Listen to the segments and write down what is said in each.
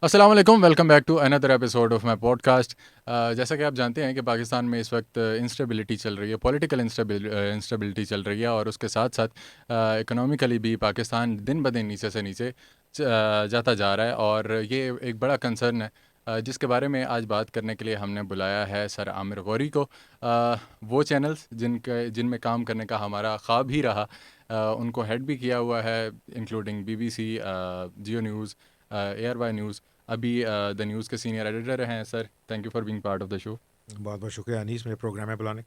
السلام علیکم، welcome back to another episode of my podcast. جیسا کہ آپ جانتے ہیں کہ پاکستان میں اس وقت انسٹیبلٹی چل رہی ہے، پولیٹیکل انسٹیبلٹی چل رہی ہے، اور اس کے ساتھ ساتھ اکنامیکلی بھی پاکستان دن بدن نیچے سے نیچے جاتا جا رہا ہے، اور یہ ایک بڑا کنسرن ہے جس کے بارے میں آج بات کرنے کے لیے ہم نے بلایا ہے سر عامر غوری کو۔ وہ چینلز جن میں کام کرنے کا ہمارا خواب ہی رہا، ان کو ہیڈ بھی کیا ہوا ہے، including BBC، Geo news, ARY news, ابھی دا نیوز کے سینئر ایڈیٹر ہیں۔ Sir, thank you for being part of the show. بہت بہت شکریہ انیس، میرے پروگرام میں بلانے۔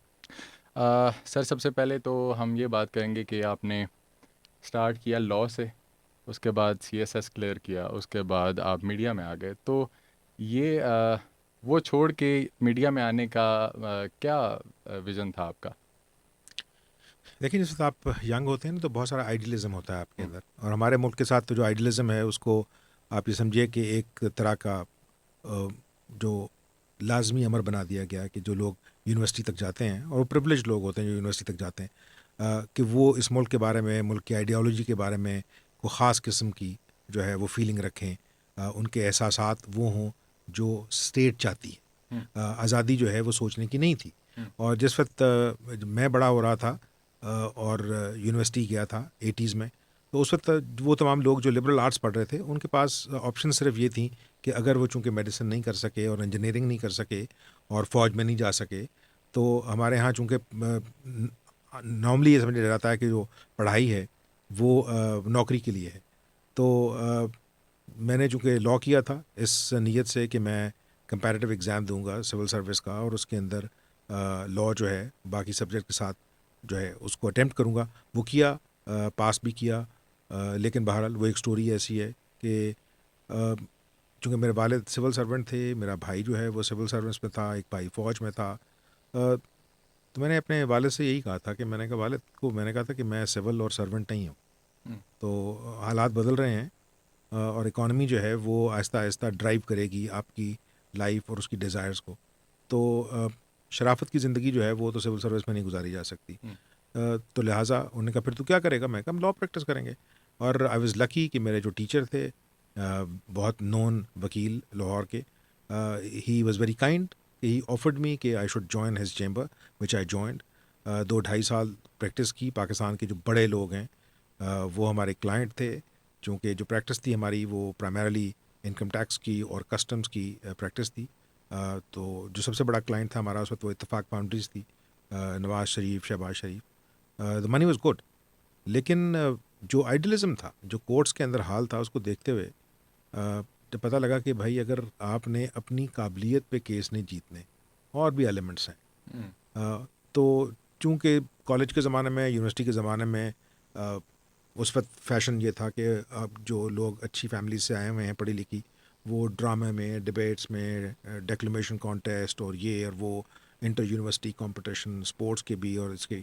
سر، سب سے پہلے تو ہم یہ بات کریں گے کہ آپ نے اسٹارٹ کیا لاء سے، اس کے بعد CSS کلیئر کیا، اس کے بعد آپ میڈیا میں آ گئے، تو یہ وہ چھوڑ کے میڈیا میں آنے کا کیا ویژن تھا آپ کا؟ دیکھیں، جس وقت آپ ینگ ہوتے ہیں نا تو بہت سارا آئیڈیلزم ہوتا ہے آپ کے اندر، اور ہمارے ملک کے ساتھ تو جو آئیڈیلزم ہے اس کو آپ یہ سمجھیے کہ ایک طرح کا جو لازمی امر بنا دیا گیا کہ جو لوگ یونیورسٹی تک جاتے ہیں، اور وہ پریولیج لوگ ہوتے ہیں جو یونیورسٹی تک جاتے ہیں، کہ وہ اس ملک کے بارے میں، ملک کی آئیڈیالوجی کے بارے میں کوئی خاص قسم کی جو ہے وہ فیلنگ رکھیں، ان کے احساسات وہ ہوں جو اسٹیٹ چاہتی ہے۔ آزادی جو ہے وہ سوچنے کی نہیں تھی۔ اور جس وقت میں بڑا ہو رہا تھا اور یونیورسٹی گیا تھا 80s میں، تو اس وقت وہ تمام لوگ جو لبرل آرٹس پڑھ رہے تھے ان کے پاس آپشن صرف یہ تھیں کہ اگر وہ چونکہ میڈیسن نہیں کر سکے اور انجینئرنگ نہیں کر سکے اور فوج میں نہیں جا سکے، تو ہمارے ہاں چونکہ نارملی یہ سمجھا جاتا ہے کہ جو پڑھائی ہے وہ نوکری کے لیے ہے، تو میں نے چونکہ لاء کیا تھا اس نیت سے کہ میں کمپیریٹیو ایگزام دوں گا سول سروس کا، اور اس کے اندر لاء جو ہے باقی سبجیکٹ کے ساتھ جو ہے اس کو اٹیمپٹ کروں گا، وہ کیا، پاس بھی کیا، لیکن بہرحال وہ ایک سٹوری ایسی ہے کہ چونکہ میرے والد سول سرونٹ تھے، میرا بھائی جو ہے وہ سول سروس میں تھا، ایک بھائی فوج میں تھا، تو میں نے اپنے والد سے یہی کہا تھا کہ میں نے کہا والد کو میں نے کہا تھا کہ میں سول اور سرونٹ نہیں ہوں، تو حالات بدل رہے ہیں، اور اکانومی جو ہے وہ آہستہ آہستہ ڈرائیو کرے گی آپ کی لائف اور اس کی ڈیزائرز کو، تو شرافت کی زندگی جو ہے وہ تو سول سروس میں نہیں گزاری جا سکتی، تو لہٰذا انہوں نے کہا پھر تو کیا کرے گا؟ میں کہا ہم لاء پریکٹس کریں گے، اور آئی واز لکی کہ میرے جو ٹیچر تھے بہت نون وکیل لاہور کے، he was very kind, he offered me کہ I should join his chamber which I joined. 2-2.5 سال پریکٹس کی، پاکستان کے جو بڑے لوگ ہیں وہ ہمارے کلائنٹ تھے، چونکہ جو پریکٹس تھی ہماری وہ پرائمرلی انکم ٹیکس کی اور کسٹمز کی پریکٹس تھی، تو جو سب سے بڑا کلائنٹ تھا ہمارا اس وقت وہ اتفاق باؤنڈریز تھی، نواز شریف، شہباز شریف، دا منی واز گڈ، لیکن جو آئیڈیلزم تھا، جو کورٹس کے اندر حال تھا، اس کو دیکھتے ہوئے جب پتہ لگا کہ بھائی اگر آپ نے اپنی قابلیت پہ کیس نہیں جیتنے، اور بھی ایلیمنٹس ہیں، تو چونکہ کالج کے زمانے میں، یونیورسٹی کے زمانے میں اس وقت فیشن یہ تھا کہ اب جو لوگ اچھی فیملیز سے آئے ہوئے ہیں پڑھی لکھی، وہ ڈرامے میں، ڈبیٹس میں، ڈیکلیمیشن کانٹیسٹ اور یہ اور وہ انٹر یونیورسٹی کمپٹیشن اسپورٹس کے بھی اور اس کے،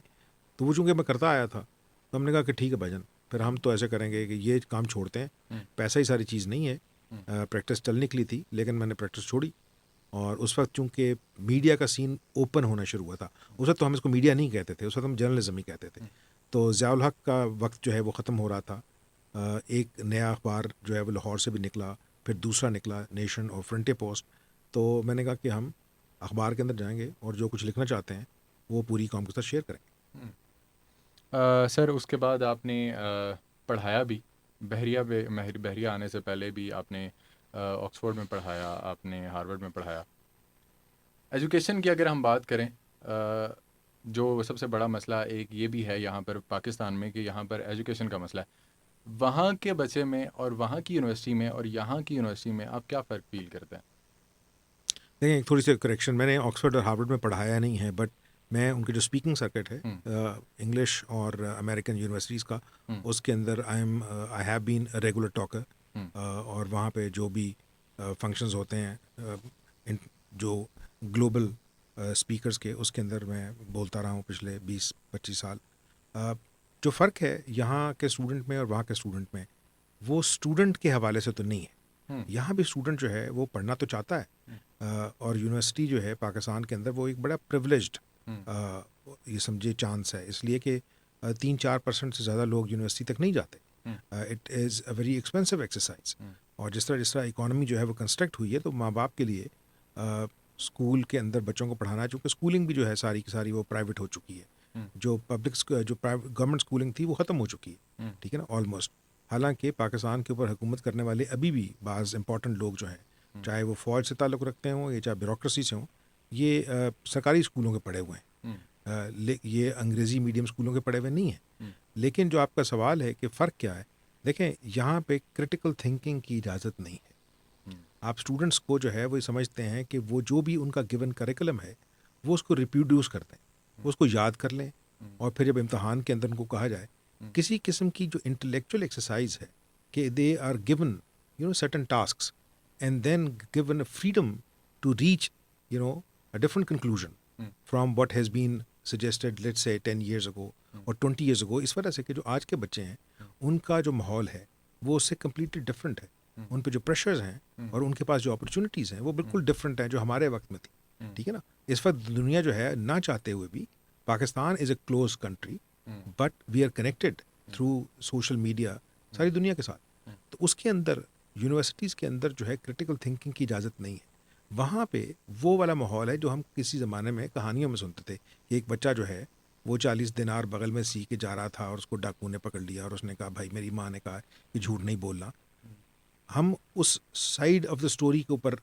تو وہ چونکہ میں کرتا آیا تھا، تو ہم نے کہا کہ ٹھیک ہے بھائی جان، پھر ہم تو ایسے کریں گے کہ یہ کام چھوڑتے ہیں، پیسہ ہی ساری چیز نہیں ہے، پریکٹس چل نکلی تھی لیکن میں نے پریکٹس چھوڑی، اور اس وقت چونکہ میڈیا کا سین اوپن ہونا شروع ہوا تھا، اس وقت تو ہم اس کو میڈیا نہیں کہتے تھے، اس وقت ہم جرنلزم ہی کہتے تھے، تو ضیاء الحق کا وقت جو ہے وہ ختم ہو رہا تھا، ایک نیا اخبار جو ہے وہ لاہور سے بھی نکلا، پھر دوسرا نکلا نیشن اور فرنٹے پوسٹ، تو میں نے کہا کہ ہم اخبار کے اندر جائیں گے اور جو کچھ لکھنا چاہتے ہیں وہ پوری قوم کے ساتھ شیئر کریں گے۔ سر، اس کے بعد آپ نے پڑھایا بھی، بحریہ آنے سے پہلے بھی آپ نے آکسفورڈ میں پڑھایا، آپ نے ہارورڈ میں پڑھایا۔ ایجوکیشن کی اگر ہم بات کریں، جو سب سے بڑا مسئلہ ایک یہ بھی ہے یہاں پر پاکستان میں کہ یہاں پر ایجوکیشن کا مسئلہ ہے، وہاں کے بچے میں اور وہاں کی یونیورسٹی میں اور یہاں کی یونیورسٹی میں آپ کیا فرق فیل کرتے ہیں؟ دیکھیں، تھوڑی سی کریکشن، میں نے آکسفورڈ اور ہارورڈ میں پڑھایا نہیں ہے، بٹ میں ان کے جو اسپیکنگ سرکٹ ہے انگلش اور امریکن یونیورسٹیز کا، اس کے اندر I have been regular talker, اور وہاں پہ جو بھی فنکشنز ہوتے ہیں جو گلوبل اسپیکرز کے، اس کے اندر میں بولتا رہا ہوں پچھلے 20-25 سال۔ جو فرق ہے یہاں کے اسٹوڈنٹ میں اور وہاں کے اسٹوڈنٹ میں، وہ اسٹوڈنٹ کے حوالے سے تو نہیں ہے، یہاں بھی اسٹوڈنٹ جو ہے وہ پڑھنا تو چاہتا ہے، اور یونیورسٹی جو ہے پاکستان کے اندر وہ ایک بڑا پریولیجڈ یہ سمجھے چانس ہے، اس لیے کہ 3-4% سے زیادہ لوگ یونیورسٹی تک نہیں جاتے، it is a very expensive exercise. اور جس طرح اکانومی جو ہے وہ کنسٹرکٹ ہوئی ہے تو ماں باپ کے لیے اسکول کے اندر بچوں کو پڑھانا، چونکہ اسکولنگ بھی جو ہے ساری کی ساری وہ پرائیویٹ ہو چکی ہے. جو گورنمنٹ اسکولنگ تھی وہ ختم ہو چکی ہے، ٹھیک ہے نا، آلموسٹ. حالانکہ پاکستان کے اوپر حکومت کرنے والے ابھی بھی بعض امپورٹنٹ لوگ جو ہیں، چاہے وہ فوج سے تعلق رکھتے ہوں یا چاہے بیوروکریسی سے ہوں، یہ سرکاری اسکولوں کے پڑھے ہوئے ہیں، یہ انگریزی میڈیم اسکولوں کے پڑھے ہوئے نہیں ہیں. لیکن جو آپ کا سوال ہے کہ فرق کیا ہے، دیکھیں یہاں پہ کرٹیکل تھنکنگ کی اجازت نہیں ہے. آپ اسٹوڈنٹس کو جو ہے وہ سمجھتے ہیں کہ وہ جو بھی ان کا گیون کریکولم ہے وہ اس کو ریپروڈیوس کرتے ہیں، وہ اس کو یاد کر لیں، اور پھر جب امتحان کے اندر ان کو کہا جائے کسی قسم کی جو انٹلیکچوئل ایکسرسائز ہے کہ they are given certain tasks and then given freedom to reach a different conclusion from what has been suggested, let's say 10 years ago or 20 years ago. اس وجہ سے کہ جو آج کے بچے ہیں ان کا جو ماحول ہے وہ اس سے کمپلیٹلی ڈفرینٹ ہے. ان پہ جو پریشرز ہیں اور ان کے پاس جو اپرچونیٹیز ہیں وہ بالکل ڈفرینٹ ہیں جو ہمارے وقت میں تھی، ٹھیک ہے نا. اس وقت دنیا جو ہے نہ چاہتے ہوئے بھی، Pakistan is a close country but we are connected through social media ساری دنیا کے ساتھ. تو اس کے اندر یونیورسٹیز کے اندر جو ہے کرٹیکل تھنکنگ کی اجازت نہیں ہے. وہاں پہ وہ والا ماحول ہے جو ہم کسی زمانے میں کہانیوں میں سنتے تھے کہ ایک بچہ جو ہے وہ 40 دینار بغل میں سی کے جا رہا تھا اور اس کو ڈاکو نے پکڑ لیا اور اس نے کہا بھائی میری ماں نے کہا کہ جھوٹ نہیں بولنا. ہم اس سائیڈ آف دا اسٹوری کے اوپر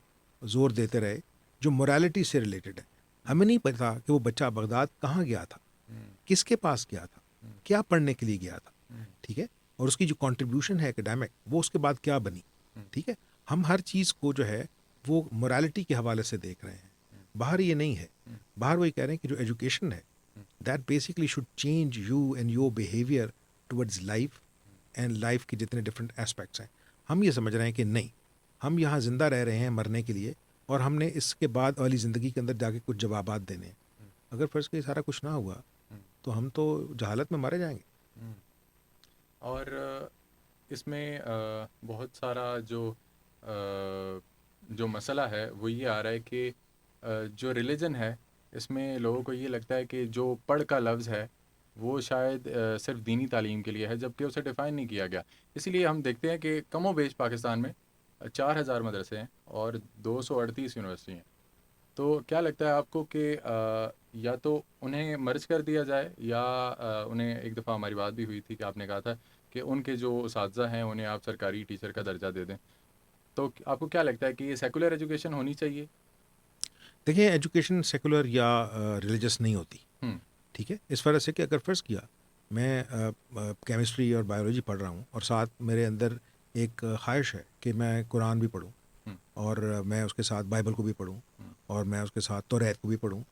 زور دیتے رہے جو مورالٹی سے ریلیٹڈ ہے. ہمیں نہیں پتا کہ وہ بچہ بغداد کہاں گیا تھا، کس کے پاس گیا تھا، کیا پڑھنے کے لیے گیا تھا، ٹھیک ہے، اور اس کی جو کنٹریبیوشن ہے اکیڈیمک وہ اس کے بعد کیا بنی، ٹھیک ہے. ہم ہر چیز کو جو ہے وہ مورالٹی کے حوالے سے دیکھ رہے ہیں. باہر یہ نہیں ہے. باہر وہ یہ کہہ رہے ہیں کہ جو ایجوکیشن ہے that basically should change you and your behaviour towards life and life کے جتنے ڈفرینٹ اسپیکٹس ہیں. ہم یہ سمجھ رہے ہیں کہ نہیں، ہم یہاں زندہ رہ رہے ہیں مرنے کے لیے، اور ہم نے اس کے بعد والی زندگی کے اندر جا کے کچھ جوابات دینے ہیں. اگر فرض کہ سارا کچھ نہ ہوا تو ہم تو جہالت میں مارے جائیں گے. اور اس میں بہت سارا جو مسئلہ ہے وہ یہ آ رہا ہے کہ جو ریلیجن ہے اس میں لوگوں کو یہ لگتا ہے کہ جو پڑھ کا لفظ ہے وہ شاید صرف دینی تعلیم کے لیے ہے، جبکہ اسے ڈیفائن نہیں کیا گیا. اسی لیے ہم دیکھتے ہیں کہ کم و بیش پاکستان میں 4000 مدرسے ہیں اور 238 یونیورسٹی ہیں. تو کیا لگتا ہے آپ کو کہ یا تو انہیں مرج کر دیا جائے، یا انہیں، ایک دفعہ ہماری بات بھی ہوئی تھی کہ آپ نے کہا تھا کہ ان کے جو اساتذہ ہیں انہیں آپ سرکاری ٹیچر کا درجہ دے دیں. تو آپ کو کیا لگتا ہے کہ یہ سیکولر ایجوکیشن ہونی چاہیے؟ دیکھیں ایجوکیشن سیکولر یا ریلیجس نہیں ہوتی، ٹھیک ہے. اس وجہ سے کہ اگر فرض کیا میں کیمسٹری اور بایولوجی پڑھ رہا ہوں اور ساتھ میرے اندر ایک خواہش ہے کہ میں قرآن بھی پڑھوں اور میں اس کے ساتھ بائبل کو بھی پڑھوں اور میں اس کے ساتھ توریت کو بھی پڑھوں،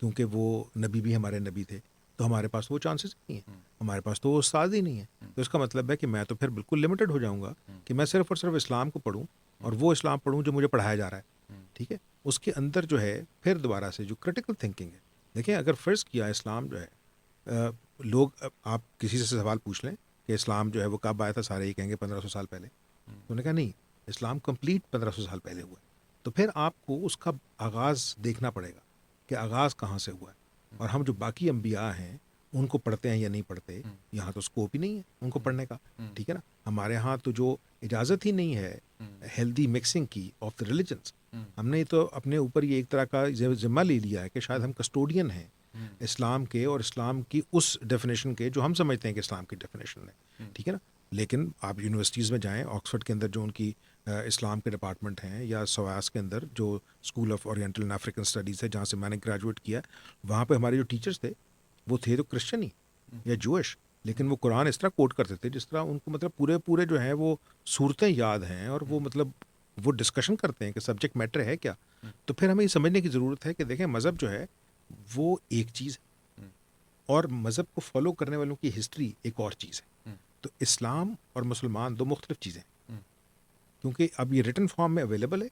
کیونکہ وہ نبی بھی ہمارے نبی تھے، تو ہمارے پاس وہ چانسز نہیں ہیں، ہمارے پاس تو وہ استاد ہی نہیں ہے. تو اس کا مطلب ہے کہ میں تو پھر بالکل لمیٹڈ ہو جاؤں گا کہ میں صرف اور صرف اسلام کو پڑھوں اور وہ اسلام پڑھوں جو مجھے پڑھایا جا رہا ہے، ٹھیک ہے. اس کے اندر جو ہے پھر دوبارہ سے جو کرٹیکل تھنکنگ ہے، دیکھیں اگر فرض کیا اسلام جو ہے، لوگ آپ کسی سے سوال پوچھ لیں کہ اسلام جو ہے وہ کب آیا تھا، سارے ہی کہیں گے 1500 سال پہلے. انہوں نے کہا نہیں، اسلام کمپلیٹ 1500 سال پہلے ہوا ہے. تو پھر آپ کو اس کا آغاز دیکھنا پڑے گا کہ آغاز کہاں سے ہوا ہے. اور ہم جو باقی انبیاء ہیں ان کو پڑھتے ہیں یا نہیں پڑھتے، یہاں تو اسکوپ ہی نہیں ہے ان کو پڑھنے کا، ٹھیک ہے نا. ہمارے ہاں تو جو اجازت ہی نہیں ہے ہیلدی مکسنگ کی آف دا ریلیجنس، ہم نے تو اپنے اوپر یہ ایک طرح کا ذمہ لے لیا ہے کہ شاید ہم کسٹوڈین ہیں اسلام کے اور اسلام کی اس ڈیفینیشن کے جو ہم سمجھتے ہیں کہ اسلام کی ڈیفینیشن ہے، ٹھیک ہے نا. لیکن آپ یونیورسٹیز میں جائیں، آکسفورڈ کے اندر جو ان کی اسلام کے ڈپارٹمنٹ ہیں، یا سواس کے اندر جو school of oriental and African studies ہے جہاں سے میں نے گریجویٹ کیا، وہاں پہ ہمارے جو ٹیچرس تھے وہ تھے تو کرسچن ہی یا جوش، لیکن وہ قرآن اس طرح کوٹ کرتے تھے جس طرح ان کو مطلب پورے جو ہیں وہ صورتیں یاد ہیں، اور وہ مطلب وہ ڈسکشن کرتے ہیں کہ سبجیکٹ میٹر ہے کیا. تو پھر ہمیں یہ سمجھنے کی ضرورت ہے کہ دیکھیں مذہب جو ہے وہ ایک چیز ہے اور مذہب کو فالو کرنے والوں کی ہسٹری ایک اور چیز ہے. تو اسلام اور مسلمان دو مختلف چیزیں ہیں، کیونکہ اب یہ ریٹن فارم میں اویلیبل ہے،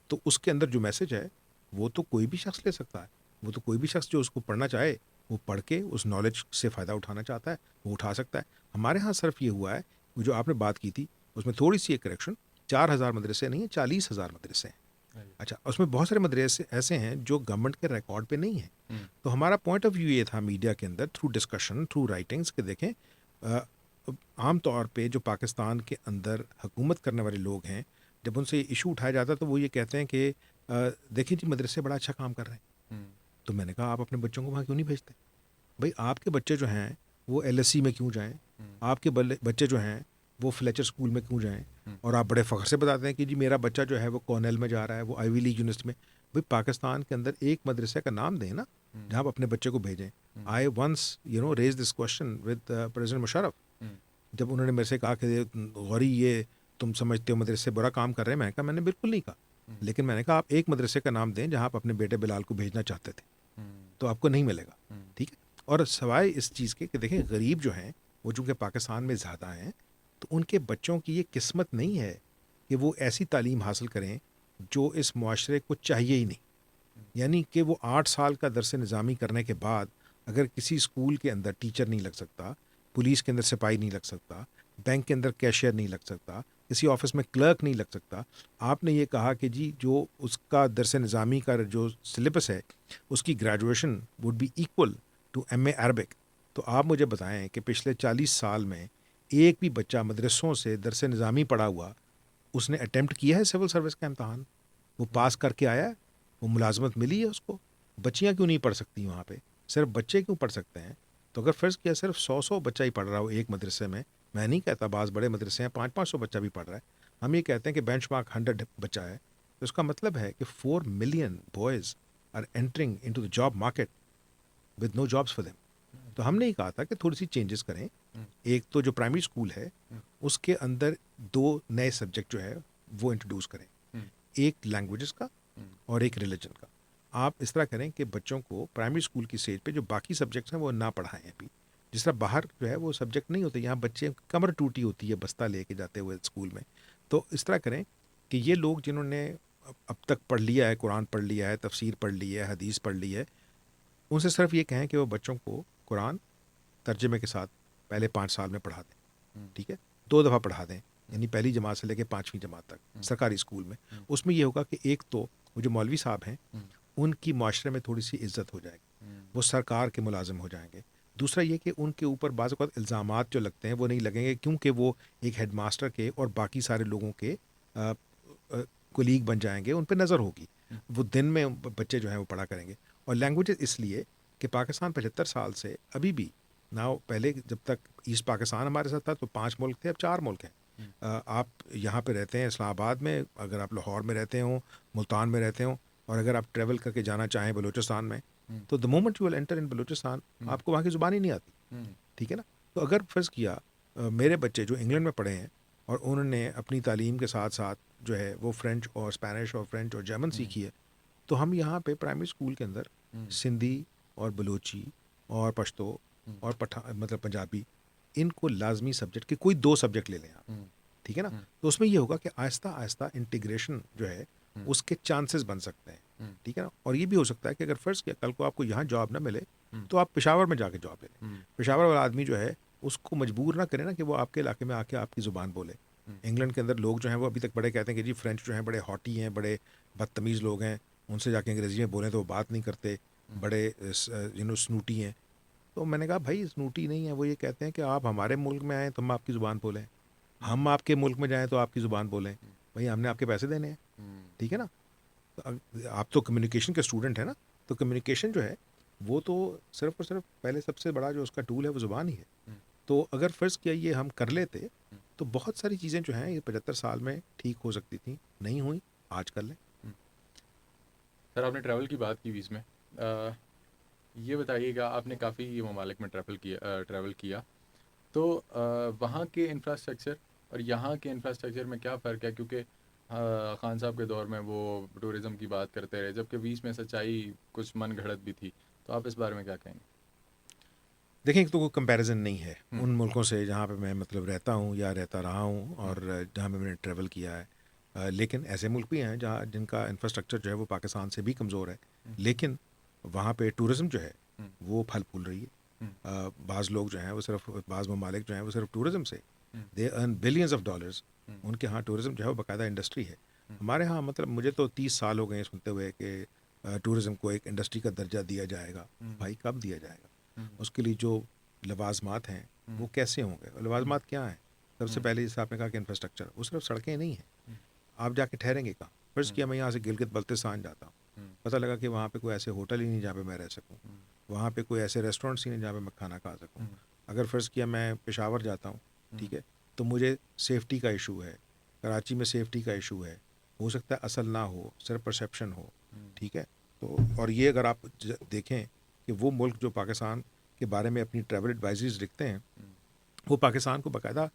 تو اس کے اندر جو میسج ہے وہ تو کوئی بھی شخص لے سکتا ہے. وہ تو کوئی بھی شخص جو اس کو پڑھنا چاہے وہ پڑھ کے اس نالج سے فائدہ اٹھانا چاہتا ہے وہ اٹھا سکتا ہے. ہمارے ہاں صرف یہ ہوا ہے جو آپ نے بات کی تھی اس میں تھوڑی سی ایک کریکشن، 4000 مدرسے نہیں ہیں، 40,000 مدرسے ہیں. اچھا، اس میں بہت سارے مدرسے ایسے ہیں جو گورنمنٹ کے ریکارڈ پہ نہیں ہیں. تو ہمارا پوائنٹ آف ویو یہ تھا میڈیا کے اندر تھرو ڈسکشن تھرو رائٹنگس کہ دیکھیں عام طور پہ جو پاکستان کے اندر حکومت کرنے والے لوگ ہیں، جب ان سے یہ ایشو اٹھایا جاتا ہے تو وہ یہ کہتے ہیں کہ دیکھیں جی مدرسے بڑا اچھا کام کر رہے ہیں. تو میں نے کہا آپ اپنے بچوں کو وہاں کیوں نہیں بھیجتے؟ بھائی آپ کے بچے جو ہیں وہ ایل ایس سی میں کیوں جائیں؟ آپ کے بچے جو ہیں وہ فلیچر اسکول میں کیوں جائیں؟ اور آپ بڑے فخر سے بتاتے ہیں کہ جی میرا بچہ جو ہے وہ کارنیل میں جا رہا ہے، وہ آئی وی لیگ یونیورسٹی میں. بھائی پاکستان کے اندر ایک مدرسے کا نام دیں نا جہاں آپ اپنے بچے کو بھیجیں. I once raised this question with president Musharraf. جب انہوں نے میرے سے کہا کہ غوری یہ تم سمجھتے ہو مدرسے برا کام کر رہے ہیں، میں نے کہا میں نے بالکل نہیں کہا، لیکن میں نے کہا آپ ایک مدرسے کا نام دیں جہاں آپ اپنے بیٹے بلال کو بھیجنا چاہتے تھے، تو آپ کو نہیں ملے گا. ٹھیک ہے. اور سوائے اس چیز کے کہ دیکھیں غریب جو ہیں وہ چونکہ پاکستان میں زیادہ ہیں، تو ان کے بچوں کی یہ قسمت نہیں ہے کہ وہ ایسی تعلیم حاصل کریں جو اس معاشرے کو چاہیے ہی نہیں. یعنی کہ وہ 8 سال کا درس نظامی کرنے کے بعد اگر کسی اسکول کے اندر ٹیچر نہیں لگ سکتا، پولیس کے اندر سپاہی نہیں لگ سکتا، بینک کے اندر کیشیئر نہیں لگ سکتا، کسی آفس میں کلرک نہیں لگ سکتا. آپ نے یہ کہا کہ جی جو اس کا درس نظامی کا جو سلیبس ہے اس کی graduation would be equal to M A Arabic. تو آپ مجھے بتائیں کہ پچھلے 40 سال میں ایک بھی بچہ مدرسوں سے درس نظامی پڑھا ہوا اس نے اٹیمپٹ کیا ہے سول سروس کا امتحان؟ وہ پاس کر کے آیا ہے؟ وہ ملازمت ملی ہے اس کو؟ بچیاں کیوں نہیں پڑھ سکتی وہاں پہ؟ صرف بچے کیوں پڑھ سکتے ہیں؟ تو اگر فرض کیا صرف 100 بچہ ہی پڑھ رہا ہو ایک مدرسے میں نہیں کہتا بعض بڑے مدرسے ہیں 500 بچہ بھی پڑھ رہا ہے، ہم یہ کہتے ہیں کہ بینچ مارک 100 بچہ ہے، تو اس کا مطلب ہے کہ 4 million boys are entering into the job market with no jobs for them. تو ہم نے یہ کہا تھا کہ تھوڑی سی چینجز کریں. ایک تو جو پرائمری اسکول ہے اس کے اندر 2 نئے سبجیکٹ جو ہے وہ انٹروڈیوس کریں، ایک لینگویجز کا اور ایک ریلیجن کا. آپ اس طرح کریں کہ بچوں کو پرائمری اسکول کی اسٹیج پہ جو باقی سبجیکٹس ہیں وہ نہ پڑھائیں ابھی. جس طرح باہر جو ہے وہ سبجیکٹ نہیں ہوتے، یہاں بچے کمر ٹوٹی ہوتی ہے بستہ لے کے جاتے ہوئے اسکول میں. تو اس طرح کریں کہ یہ لوگ جنہوں نے اب تک پڑھ لیا ہے، قرآن پڑھ لیا ہے، تفسیر پڑھ لی ہے، حدیث پڑھ لی ہے، ان سے صرف یہ کہیں کہ وہ بچوں کو قرآن ترجمے کے ساتھ پہلے 5 سال میں پڑھا دیں. ٹھیک ہے. 2 دفعہ پڑھا دیں، یعنی پہلی جماعت سے لے کے 5ویں جماعت تک سرکاری اسکول میں. اس میں یہ ہوگا کہ ایک تو وہ جو مولوی صاحب ہیں ان کی معاشرے میں تھوڑی سی عزت ہو جائے گی، وہ سرکار کے ملازم ہو جائیں گے. دوسرا یہ کہ ان کے اوپر بعض اوقات الزامات جو لگتے ہیں وہ نہیں لگیں گے، کیونکہ وہ ایک ہیڈ ماسٹر کے اور باقی سارے لوگوں کے کولیگ بن جائیں گے، ان پہ نظر ہوگی. وہ دن میں بچے جو ہیں وہ پڑھا کریں گے. اور لینگویجز اس لیے کہ پاکستان 75 سال سے ابھی بھی پہلے جب تک ایسٹ پاکستان ہمارے ساتھ تھا تو 5 ملک تھے، اب 4 ملک ہیں. آپ یہاں پہ رہتے ہیں اسلام آباد میں، اگر آپ لاہور میں رہتے ہوں، ملتان میں رہتے ہوں، اور اگر آپ ٹریول کر کے جانا چاہیں بلوچستان میں، تو the moment you will enter in Balochistan آپ کو وہاں کی زبان ہی نہیں آتی. ٹھیک ہے نا. تو اگر فرض کیا میرے بچے جو انگلینڈ میں پڑھے ہیں اور انہوں نے اپنی تعلیم کے ساتھ ساتھ جو ہے وہ فرینچ اور اسپینش اور فرینچ اور جرمن سیکھی ہے، تو ہم یہاں پہ پرائمری اسکول کے اندر سندھی اور بلوچی اور پشتو اور مطلب پنجابی ان کو لازمی سبجیکٹ کے کوئی 2 سبجیکٹ لے لیں آپ. ٹھیک ہے نا. تو اس میں یہ ہوگا کہ آہستہ آہستہ انٹیگریشن جو ہے اس کے چانسز بن سکتے ہیں. ٹھیک ہے نا. اور یہ بھی ہو سکتا ہے کہ اگر فرض کیا کل کو آپ کو یہاں جاب نہ ملے تو آپ پشاور میں جا کے جاب لے لیں. پشاور والا آدمی جو ہے اس کو مجبور نہ کرے نا کہ وہ آپ کے علاقے میں آ کے آپ کی زبان بولے. انگلینڈ کے اندر لوگ جو ہیں وہ ابھی تک بڑے کہتے ہیں کہ جی فرینچ جو ہیں بڑے ہاٹی ہیں، بڑے بدتمیز لوگ ہیں، ان سے جا کے انگریزی میں بولیں تو وہ بات نہیں کرتے، بڑے سنوٹی ہیں. تو میں نے کہا بھائی سنوٹی نہیں ہے، وہ یہ کہتے ہیں کہ آپ ہمارے ملک میں آئیں تو ہم آپ کی زبان بولیں، ہم آپ کے ملک میں جائیں تو آپ کی زبان بولیں. بھائی ہم نے آپ کے پیسے دینے ہیں. ٹھیک ہے نا. آپ تو کمیونیکیشن کے اسٹوڈنٹ ہیں نا، تو کمیونیکیشن جو ہے وہ تو صرف اور صرف پہلے سب سے بڑا جو اس کا ٹول ہے وہ زبان ہی ہے. تو اگر فرض کیا یہ ہم کر لیتے تو بہت ساری چیزیں جو ہیں یہ 75 سال میں ٹھیک ہو سکتی تھیں، نہیں ہوئی، آج کر لیں. سر آپ نے ٹریول کی بات کی بیچ میں، یہ بتائیے گا آپ نے کافی ممالک میں ٹریول کیا، تو وہاں کے انفراسٹرکچر اور یہاں کے انفراسٹرکچر میں کیا فرق ہے؟ کیونکہ خان صاحب کے دور میں وہ ٹورزم کی بات کرتے رہے، جبکہ بیچ میں سچائی کچھ من گھڑت بھی تھی. تو آپ اس بارے میں کیا کہیں گے؟ دیکھیں تو کوئی کمپیریزن نہیں ہے ان ملکوں سے جہاں پہ میں مطلب رہتا ہوں یا رہتا رہا ہوں اور جہاں پہ میں نے ٹریول کیا ہے. لیکن ایسے ملک بھی ہیں جہاں جن کا انفراسٹرکچر جو ہے وہ پاکستان سے بھی کمزور ہے، لیکن وہاں پہ ٹورزم جو ہے وہ پھل پھول رہی ہے. بعض لوگ جو ہیں وہ صرف بعض ممالک جو ہیں وہ صرف ٹورزم سے دے ارن بلینز آف ڈالرز. ان کے ہاں ٹورزم جو ہے وہ باقاعدہ انڈسٹری ہے. ہمارے ہاں مطلب مجھے تو 30 سال ہو گئے ہیں سنتے ہوئے کہ ٹورزم کو ایک انڈسٹری کا درجہ دیا جائے گا. بھائی کب دیا جائے گا؟ اس کے لیے جو لوازمات ہیں وہ کیسے ہوں گے؟ لوازمات کیا ہیں؟ سب سے پہلے جیسے آپ نے کہا کہ انفراسٹرکچر، وہ صرف سڑکیں نہیں ہیں. آپ جا کے ٹھہریں گے کہاں؟ فرض کیا میں یہاں سے گلگت بلتستان جاتا ہوں، پتہ لگا کہ وہاں پہ کوئی ایسے ہوٹل ہی نہیں جہاں پہ میں رہ سکوں، وہاں پہ کوئی ایسے ریسٹورینٹس ہی نہیں جہاں پہ میں کھانا کھا سکوں. اگر فرض کیا میں پشاور جاتا ہوں، ٹھیک ہے، تو مجھے سیفٹی کا ایشو ہے، کراچی میں سیفٹی کا ایشو ہے، ہو سکتا ہے اصل نہ ہو، صرف پرسیپشن ہو، ٹھیک ہے. تو اور یہ اگر آپ دیکھیں کہ وہ ملک جو پاکستان کے بارے میں اپنی ٹریول ایڈوائزریز لکھتے ہیں، وہ پاکستان کو باقاعدہ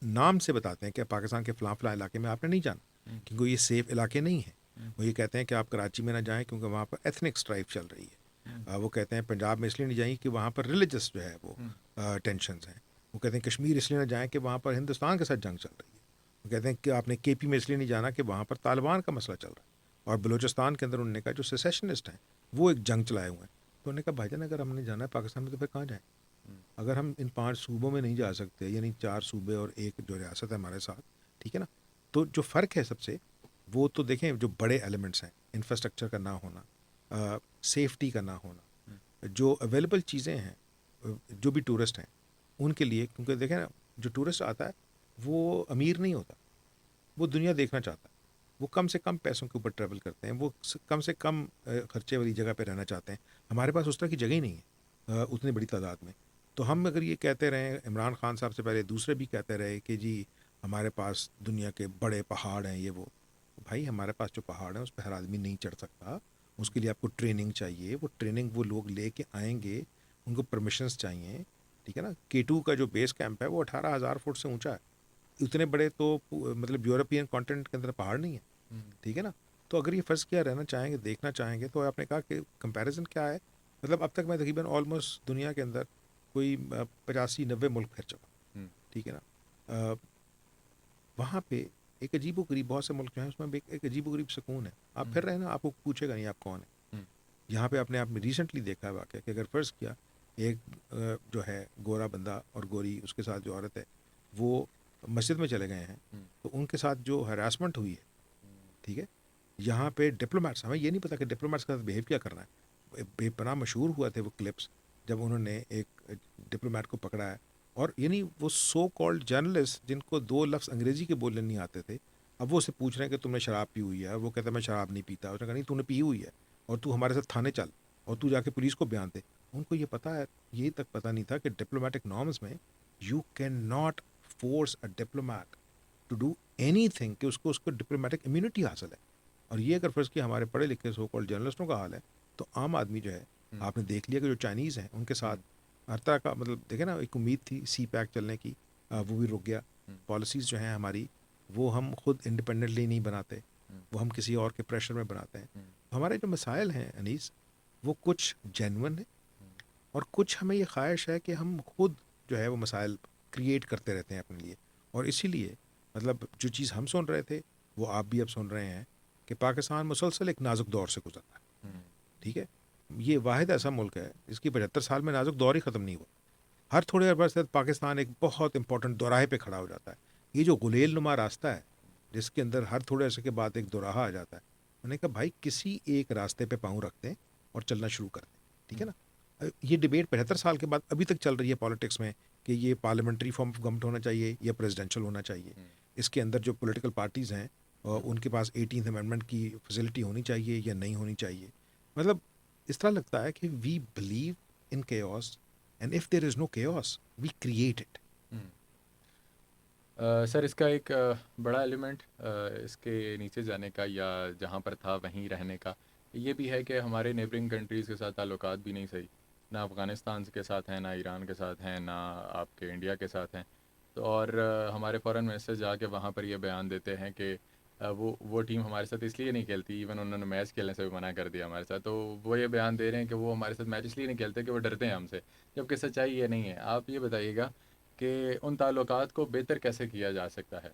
نام سے بتاتے ہیں کہ پاکستان کے فلاں فلاں علاقے میں آپ نے نہیں جانا کیونکہ یہ سیف علاقے نہیں ہیں. وہ یہ کہتے ہیں کہ آپ کراچی میں نہ جائیں کیونکہ وہاں پر ایتھنک اسٹرائف چل رہی ہے. وہ کہتے ہیں پنجاب میں اس لیے نہیں جائیں کہ وہاں پر ریلیجس جو ہے وہ ٹینشنز ہیں. وہ کہتے ہیں کشمیر اس لیے نہ جائیں کہ وہاں پر ہندوستان کے ساتھ جنگ چل رہی ہے. وہ کہتے ہیں کہ آپ نے کے پی میں اس لیے نہیں جانا کہ وہاں پر طالبان کا مسئلہ چل رہا ہے. اور بلوچستان کے اندر انہوں نے کہا جو سیسیشنسٹ ہیں وہ ایک جنگ چلائے ہوئے ہیں. تو انہوں نے کہا بھائی جان اگر ہم نے جانا ہے پاکستان میں تو پھر کہاں جائیں؟ اگر ہم ان 5 صوبوں میں نہیں جا سکتے، یعنی 4 صوبے اور ایک جو ریاست ہے ہمارے ساتھ، ٹھیک ہے نا، تو جو فرق ہے سب سے وہ تو دیکھیں جو بڑے ایلیمنٹس ہیں، انفراسٹرکچر کا نہ ہونا، سیفٹی کا نہ ہونا، جو اویلیبل چیزیں ہیں جو بھی ٹورسٹ ہیں ان کے لیے، کیونکہ دیکھیں نا جو ٹورسٹ آتا ہے وہ امیر نہیں ہوتا، وہ دنیا دیکھنا چاہتا ہے، وہ کم سے کم پیسوں کے اوپر ٹریول کرتے ہیں، وہ کم سے کم خرچے والی جگہ پہ رہنا چاہتے ہیں. ہمارے پاس اس طرح کی جگہ ہی نہیں ہے اتنی بڑی تعداد میں. تو ہم اگر یہ کہتے رہیں، عمران خان صاحب سے پہلے دوسرے بھی کہتے رہے کہ جی ہمارے پاس دنیا کے بڑے پہاڑ ہیں یہ وہ، بھائی ہمارے پاس جو پہاڑ ہیں اس پہ ہر آدمی نہیں چڑھ سکتا. اس کے لیے آپ کو ٹریننگ چاہیے، وہ ٹریننگ وہ لوگ لے کے آئیں گے، ان کو پرمیشنز چاہیے، ٹھیک ہے نا. K2 کا جو بیس کیمپ ہے وہ 18,000 فٹ سے اونچا ہے. اتنے بڑے تو مطلب یورپین کانٹیننٹ کے اندر پہاڑ نہیں ہے، ٹھیک ہے نا. تو اگر یہ فرض کیا رہنا چاہیں گے، دیکھنا چاہیں گے، تو آپ نے کہا کہ کمپیریزن کیا ہے. مطلب اب تک میں تقریباً آلموسٹ دنیا کے اندر کوئی 85-90 ملک پھر چکا، ٹھیک ہے نا. وہاں پہ ایک عجیب و غریب، بہت سے ملک جو ہیں اس میں ایک عجیب و غریب سکون ہے. آپ پھر رہے نا، آپ کو پوچھے گا نہیں آپ کون ہیں. یہاں پہ اپنے آپ میں ریسنٹلی دیکھا ہے واقعہ کہ اگر فرض کیا ایک جو ہے گورا بندہ اور گوری اس کے ساتھ جو عورت ہے وہ مسجد میں چلے گئے ہیں، تو ان کے ساتھ جو ہراسمنٹ ہوئی ہے، ٹھیک ہے، یہاں پہ ڈپلومیٹس، ہمیں یہ نہیں پتا کہ ڈپلومیٹس کا بیہیو کیا کرنا ہے. بے پناہ مشہور ہوا تھے وہ کلپس جب انہوں نے ایک ڈپلومیٹ کو پکڑا ہے، اور یعنی وہ سو کالڈ جرنلسٹ جن کو 2 لفظ انگریزی کے بولنے نہیں آتے تھے، اب وہ اسے پوچھ رہے ہیں کہ تم نے شراب پی ہوئی ہے، اور وہ کہتا ہے میں شراب نہیں پیتا. اس نے کہا نہیں تو نے پی ہوئی ہے، اور تو ہمارے ساتھ تھانے چل اور تو جا کے پولیس کو بیان دے. ان کو یہ پتا ہے، یہ تک پتہ نہیں تھا کہ ڈپلومیٹک نارمز میں you can not force a diplomat to do anything, کہ اس کو ڈپلومیٹک امیونٹی حاصل ہے. اور یہ اگر فرض کیا ہمارے پڑھے لکھے سو کالڈ جرنلسٹوں کا حال ہے، تو عام آدمی جو ہے، آپ نے دیکھ لیا کہ جو چائنیز ہیں ان کے ساتھ ہر طرح کا، مطلب دیکھیں نا ایک امید تھی سی پیک چلنے کی، وہ بھی رک گیا. پالیسیز جو ہیں ہماری وہ ہم خود انڈیپینڈنٹلی نہیں بناتے، وہ ہم کسی اور کے پریشر میں بناتے ہیں. ہمارے جو مسائل ہیں انیس، وہ کچھ جینون ہیں اور کچھ ہمیں یہ خواہش ہے کہ ہم خود جو ہے وہ مسائل کریٹ کرتے رہتے ہیں اپنے لیے. اور اسی لیے مطلب جو چیز ہم سن رہے تھے وہ آپ بھی اب سن رہے ہیں کہ پاکستان مسلسل ایک نازک دور سے گزرتا ہے، ٹھیک ہے. یہ واحد ایسا ملک ہے جس کی 75 سال میں نازک دور ہی ختم نہیں ہوا. ہر تھوڑے عرصے بعد پاکستان ایک بہت امپورٹنٹ دوراہے پہ کھڑا ہو جاتا ہے. یہ جو غلیل نما راستہ ہے جس کے اندر ہر تھوڑے عرصے کے بعد ایک دوراہا آ جاتا ہے، میں نے کہا بھائی کسی ایک راستے پہ پاؤں رکھ دیں اور چلنا شروع کر دیں، ٹھیک ہے نا. یہ ڈبیٹ 75 سال کے بعد ابھی تک چل رہی ہے پالیٹکس میں کہ یہ پارلیمنٹری فارم آف گورنمنٹ ہونا چاہیے یا پریزیڈینشل ہونا چاہیے. اس کے اندر جو پولیٹیکل پارٹیز ہیں ان کے پاس 18th امینڈمنٹ کی فیسلٹی ہونی چاہیے یا نہیں ہونی چاہیے. مطلب اس طرح لگتا ہے کہ we believe in chaos and if there is no chaos we create it. سر اس کا ایک بڑا ایلیمنٹ اس کے نیچے جانے کا یا جہاں پر تھا وہیں رہنے کا یہ بھی ہے کہ ہمارے نیبرنگ کنٹریز کے ساتھ تعلقات بھی نہیں صحیح، نہ افغانستان کے ساتھ ہیں، نہ ایران کے ساتھ ہیں، نہ آپ کے انڈیا کے ساتھ ہیں. تو اور ہمارے فارن منسٹر جا کے وہاں پر یہ بیان دیتے ہیں کہ وہ ٹیم ہمارے ساتھ اس لیے نہیں کھیلتی، ایون انہوں نے میچ کھیلنے سے بھی منع کر دیا ہمارے ساتھ. تو وہ یہ بیان دے رہے ہیں کہ وہ ہمارے ساتھ میچ اس لیے نہیں کھیلتے کہ وہ ڈرتے ہیں ہم سے، جبکہ سچائی یہ نہیں ہے. آپ یہ بتائیے گا کہ ان تعلقات کو بہتر کیسے کیا جا سکتا ہے؟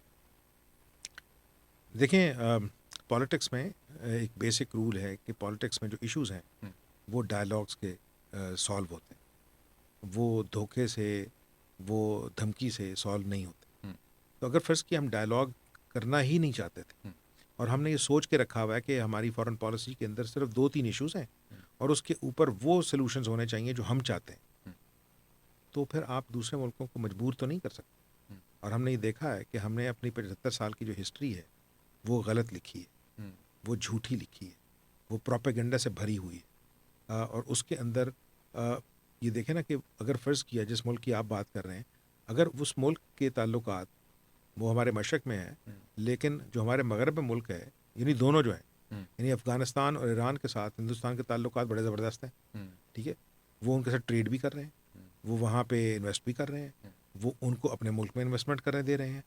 دیکھیں پالیٹکس میں ایک بیسک رول ہے کہ پالیٹکس میں جو ایشوز ہیں وہ ڈائلاگس کے سالو ہوتے ہیں، وہ دھوکے سے، وہ دھمکی سے سالو نہیں ہوتے. تو اگر فرض کہ ہم ڈائلاگ کرنا ہی نہیں چاہتے تھے اور ہم نے یہ سوچ کے رکھا ہوا ہے کہ ہماری فارن پالیسی کے اندر صرف 2-3 ایشوز ہیں اور اس کے اوپر وہ سلوشنز ہونے چاہیے جو ہم چاہتے ہیں، تو پھر آپ دوسرے ملکوں کو مجبور تو نہیں کر سکتے. اور ہم نے یہ دیکھا ہے کہ ہم نے اپنی 75 سال کی جو ہسٹری ہے وہ غلط لکھی ہے, وہ جھوٹی لکھی ہے, وہ پروپیگنڈا سے بھری ہوئی ہے. اور اس کے اندر یہ دیکھیں نا کہ اگر فرض کیا جس ملک کی آپ بات کر رہے ہیں, اگر اس ملک کے تعلقات وہ ہمارے مشرق میں ہیں, لیکن جو ہمارے مغرب میں ملک ہے, یعنی دونوں جو ہیں, یعنی افغانستان اور ایران کے ساتھ ہندوستان کے تعلقات بڑے زبردست ہیں, ٹھیک ہے, وہ ان کے ساتھ ٹریڈ بھی کر رہے ہیں, وہ وہاں پہ انویسٹ بھی کر رہے ہیں, وہ ان کو اپنے ملک میں انویسٹمنٹ کرنے دے رہے ہیں.